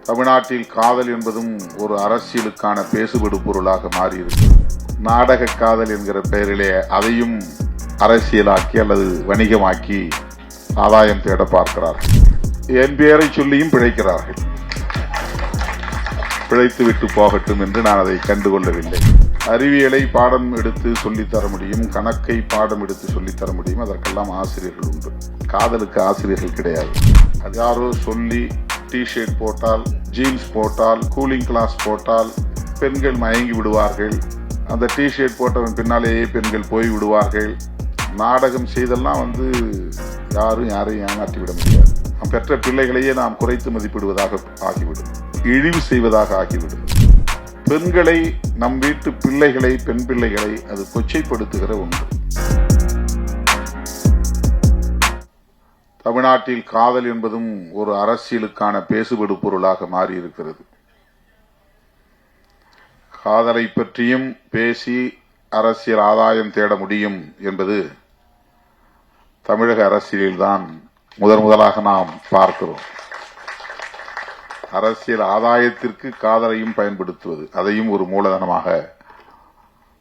தமிழ்நாட்டில் காதல் என்பதும் ஒரு அரசியலுக்கான பேசுபடு பொருளாக மாறியிருக்கு. நாடக காதல் என்கிற பெயரிலே அதையும் அரசியலாக்கி அல்லது வணிகமாக்கி ஆதாயம் தேட பார்க்கிறார்கள். என் பெயரை சொல்லியும் பிழைக்கிறார்கள். பிழைத்து விட்டு போகட்டும் என்று நான் அதை கண்டுகொள்ளவில்லை. அறிவியலை பாடம் எடுத்து சொல்லித்தர முடியும், கணக்கை பாடம் எடுத்து சொல்லித்தர முடியும். அதற்கெல்லாம் ஆசிரியர்கள் உண்டு. காதலுக்கு ஆசிரியர்கள் கிடையாது. அது யாரோ சொல்லி டிஷர்ட் போட்டால், ஜீன்ஸ் போட்டால், கூலிங் கிளாஸ் போட்டால் பெண்கள் மயங்கி விடுவார்கள். அந்த டிஷர்ட் போட்டவன் பின்னாலேயே பெண்கள் போய் விடுவார்கள். நாடகம் செய்தெல்லாம் யாரையும் ஏமாற்றி விட முடியாது. நாம் பெற்ற பிள்ளைகளையே நாம் குறைத்து மதிப்பிடுவதாக ஆகிவிடும், இழிவு செய்வதாக ஆகிவிடும். பெண்களை, நம் வீட்டு பிள்ளைகளை, பெண் பிள்ளைகளை அது கொச்சைப்படுத்துகிற ஒன்று. தமிழ்நாட்டில் காதல் என்பதும் ஒரு அரசியலுக்கான பேசுபடு பொருளாக மாறியிருக்கிறது. காதலை பற்றியும் பேசி அரசியல் ஆதாயம் தேட முடியும் என்பது தமிழக அரசியலில்தான் முதலாக நாம் பார்க்கிறோம். அரசியல் ஆதாயத்திற்கு காதலையும் பயன்படுத்துவது, அதையும் ஒரு மூலதனமாக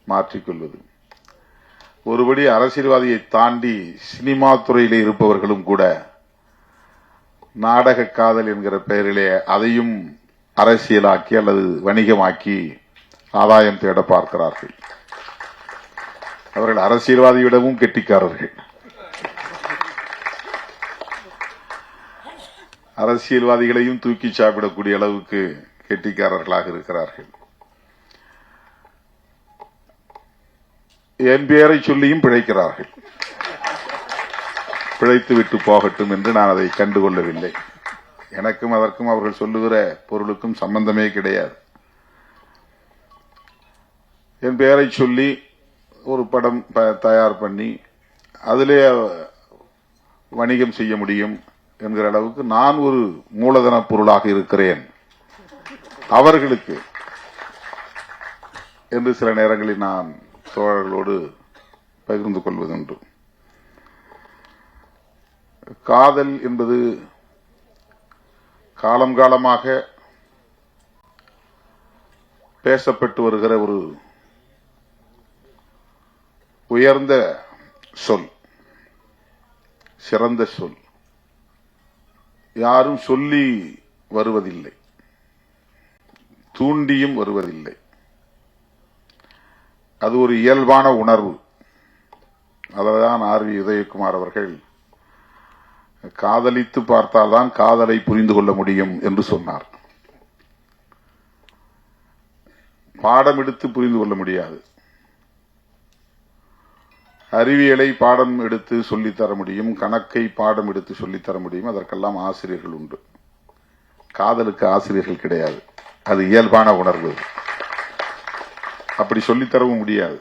மாற்றிக்கொள்வது. ஒருபடி அரசியல்வாதியை தாண்டி சினிமா துறையிலே இருப்பவர்களும் கூட நாடக காதல் என்கிற பெயரிலே அதையும் அரசியலாக்கி அல்லது வணிகமாக்கி ஆதாயம் தேட பார்க்கிறார்கள். அவர்கள் அரசியல்வாதியிடமும் கெட்டிக்காரர்கள். அரசியல்வாதிகளையும் தூக்கி சாப்பிடக்கூடிய அளவுக்கு கெட்டிக்காரர்களாக இருக்கிறார்கள். என் பெயரை சொல்லியும் பிழைக்கிறார்கள். பிழைத்து விட்டு போகட்டும் என்று நான் அதை கண்டுகொள்ளவில்லை. எனக்கும் அதற்கும் அவர்கள் சொல்லுகிற பொருளுக்கும் சம்பந்தமே கிடையாது. என் பெயரை சொல்லி ஒரு படம் தயார் பண்ணி அதிலே வணிகம் செய்ய முடியும் என்கிற அளவுக்கு நான் ஒரு மூலதன பொருளாக இருக்கிறேன் அவர்களுக்கு என்று சில நேரங்களில் நான் தோழர்களோடு பகிர்ந்து கொள்வதுண்டு. காதல் என்பது காலம் காலமாக பேசப்பட்டு வருகிற ஒரு உயர்ந்த சொல், சிறந்த சொல். யாரும் சொல்லி வருவதில்லை, தூண்டியும் வருவதில்லை. அது ஒரு இயல்பான உணர்வு. அதான் ஆர்.வி. உதயகுமார் அவர்கள் காதலித்து பார்த்தால்தான் காதலை புரிந்து கொள்ள முடியும் என்று சொன்னார். பாடம் எடுத்து புரிந்து கொள்ள முடியாது. அறிவியலை பாடம் எடுத்து சொல்லித்தர முடியும், கணக்கை பாடம் எடுத்து சொல்லித்தர முடியும். அதற்கெல்லாம் ஆசிரியர்கள் உண்டு. காதலுக்கு ஆசிரியர்கள் கிடையாது. அது இயல்பான உணர்வு. அப்படி சொல்லித்தரவும் முடியாது.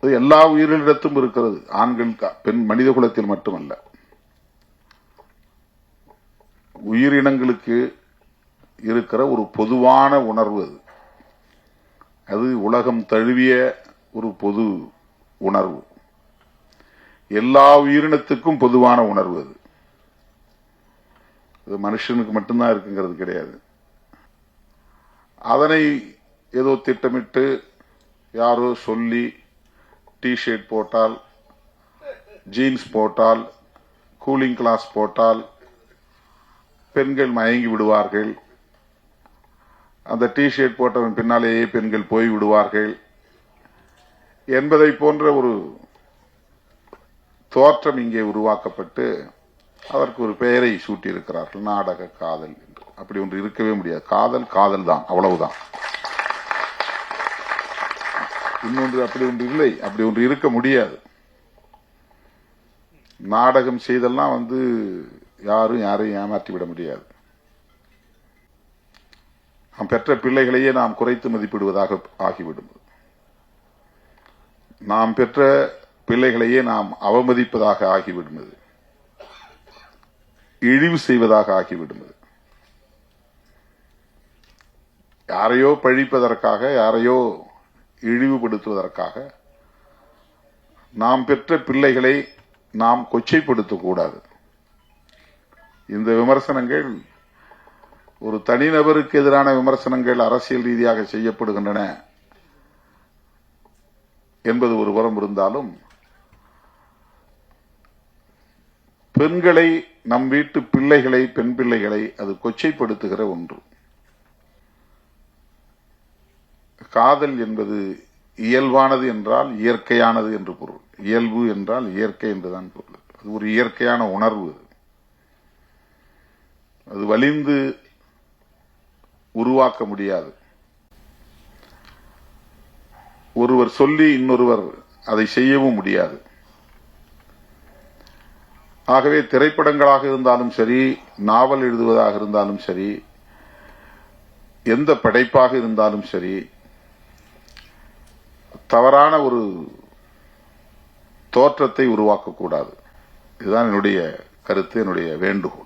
எல்லா உயிரினத்திலும் இருக்கிறது. ஆண்கள், பெண், மனித குலத்தில் மட்டுமல்ல, உயிரினங்களுக்கு இருக்கிற ஒரு பொதுவான உணர்வு அது. அது உலகம் தழுவிய ஒரு பொது உணர்வு. எல்லா உயிரினத்துக்கும் பொதுவான உணர்வு அது. அது மனுஷனுக்கு மட்டும்தான் இருக்குங்கிறது கிடையாது. அதனை ஏதோ திட்டமிட்டு யாரோ சொல்லி டிஷர்ட் போட்டால், ஜீன்ஸ் போட்டால், கூலிங் கிளாஸ் போட்டால் பெண்கள் மயங்கி விடுவார்கள். அந்த டிஷர்ட் போட்டவன் பின்னாலேயே பெண்கள் போய் விடுவார்கள் என்பதை போன்ற ஒரு தோற்றம் இங்கே உருவாக்கப்பட்டு அதற்கு ஒரு பெயரை சூட்டியிருக்கிறார்கள், நாடக காதல் என்று. அப்படி ஒன்று இருக்கவே முடியாது. காதல் காதல் தான், அவ்வளவுதான். இன்னொன்று அப்படி ஒன்று இல்லை, அப்படி ஒன்று இருக்க முடியாது. நாடகம் செய்தெல்லாம் யாரையும் ஏமாற்றி விட முடியாது. நாம் பெற்ற பிள்ளைகளையே நாம் குறைத்து மதிப்பிடுவதாக ஆகிவிடும். நாம் பெற்ற பிள்ளைகளையே நாம் அவமதிப்பதாக ஆகிவிடுவது, இழிவு செய்வதாக ஆகிவிடுவது. யாரையோ பழிப்பதற்காக, யாரையோ இழிவுபடுத்துவதற்காக நாம் பெற்ற பிள்ளைகளை நாம் கொச்சைப்படுத்தக்கூடாது. இந்த விமர்சனங்கள் ஒரு தனிநபருக்கு எதிரான விமர்சனங்கள் அரசியல் ரீதியாக செய்யப்படுகின்றன என்பது ஒரு புறம் இருந்தாலும், பெண்களை, நம் வீட்டு பிள்ளைகளை, பெண் பிள்ளைகளை அது கொச்சைப்படுத்துகிற ஒன்று. காதல் என்பது இயல்பானது என்றால் இயற்கையானது என்று பொருள். இயல்பு என்றால் இயற்கை என்றுதான் பொருள். அது ஒரு இயற்கையான உணர்வு. அது வலிந்து உருவாக்க முடியாது. ஒருவர் சொல்லி இன்னொருவர் அதை செய்யவும் முடியாது. ஆகவே திரைப்படங்களாக இருந்தாலும் சரி, நாவல் எழுதுவதாக இருந்தாலும் சரி, எந்த படைப்பாக இருந்தாலும் சரி, தவறான ஒரு தோற்றத்தை உருவாக்கக்கூடாது. இதுதான் என்னுடைய கருத்து, என்னுடைய வேண்டுகோள்.